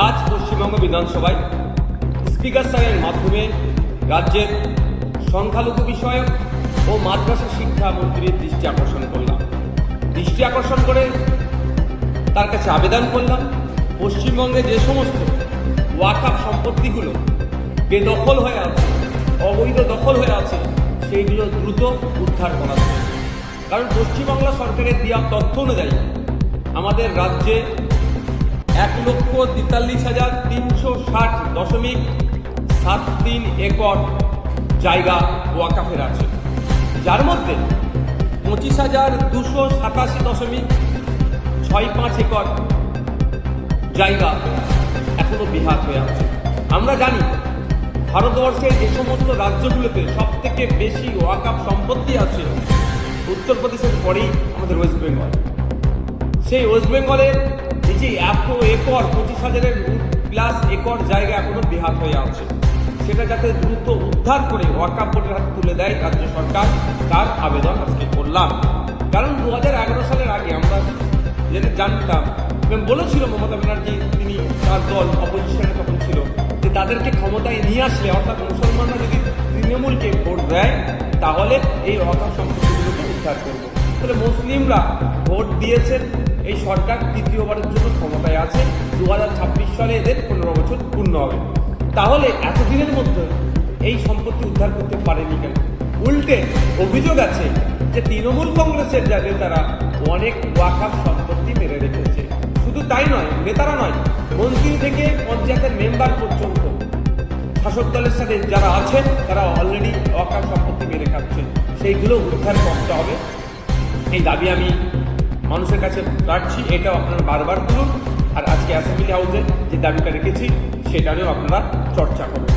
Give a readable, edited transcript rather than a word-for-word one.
আজ পশ্চিমবঙ্গ বিধানসভায় স্পিকার স্যারের মাধ্যমে রাজ্যের সংখ্যালঘু বিষয়ক ও মাদ্রাসা শিক্ষামন্ত্রীর দৃষ্টি আকর্ষণ করলাম। দৃষ্টি আকর্ষণ করে তার কাছে আবেদন করলাম, পশ্চিমবঙ্গে যে সমস্ত ওয়াকফ সম্পত্তিগুলো বেদখল হয়ে আছে, অবৈধ দখল হয়ে আছে, সেইগুলো দ্রুত উদ্ধার করা হবে। কারণ পশ্চিমবাংলা সরকারের দেওয়া তথ্য অনুযায়ী আমাদের রাজ্যে 1,43,360.73 একর জায়গা ওয়াকফের আছে, যার মধ্যে 25,287.65 একর জায়গা এখনো বিহাত হয়ে আছে। আমরা জানি ভারতবর্ষের যে সমস্ত রাজ্যগুলোতে সব থেকে বেশি ওয়াকফ সম্পত্তি আছে, উত্তরপ্রদেশের পরেই আমাদের ওয়েস্ট বেঙ্গল। সেই ওয়েস্ট বেঙ্গলের এই যে এত একর 25,000+ একর জায়গা এখনো বেহাত হয়ে আছে, সেটা যাতে দ্রুত উদ্ধার করে ওয়াকফ বোর্ডের হাতে তুলে দেয় রাজ্য সরকার, তার আবেদন আজকে করলাম। কারণ 2011 সালের আগে আমরা যেটা জানতাম, বলেছিল মমতা ব্যানার্জি, তিনি তার দল অপোজিশনে তখন ছিল, যে তাদেরকে ক্ষমতায় নিয়ে আসলে, অর্থাৎ মুসলমানরা যদি তৃণমূলকে ভোট দেয় তাহলে এই ওয়াকফ সম্পত্তিগুলোকে উদ্ধার করবে। তাহলে মুসলিমরা ভোট দিয়েছেন, এই সরকার তৃতীয়বারের জন্য ক্ষমতায় আছে, 2026 সালে এদের 15 বছর পূর্ণ হবে। তাহলে এতদিনের মধ্যে এই সম্পত্তি উদ্ধার করতে পারেনি কেন? উল্টে অভিযোগ আছে যে তৃণমূল কংগ্রেসের যারা নেতারা অনেক ওয়াকফ সম্পত্তি মেরে রেখেছে। শুধু তাই নয়, নেতারা নয়, মন্ত্রী থেকে পঞ্চায়েতের মেম্বার পর্যন্ত শাসক দলের সাথে যারা আছেন তারা অলরেডি ওয়াকফ সম্পত্তি মেরে খাচ্ছেন। সেইগুলো উদ্ধার করতে হবে, এই দাবি আমি মানুষের কাছে রাখছি। এটাও আপনারা বারবার করুন, আর আজকে অ্যাসেম্বলি হাউসে যে দাবিটা রেখেছি সেটা নিয়েও আপনারা চর্চা করুন।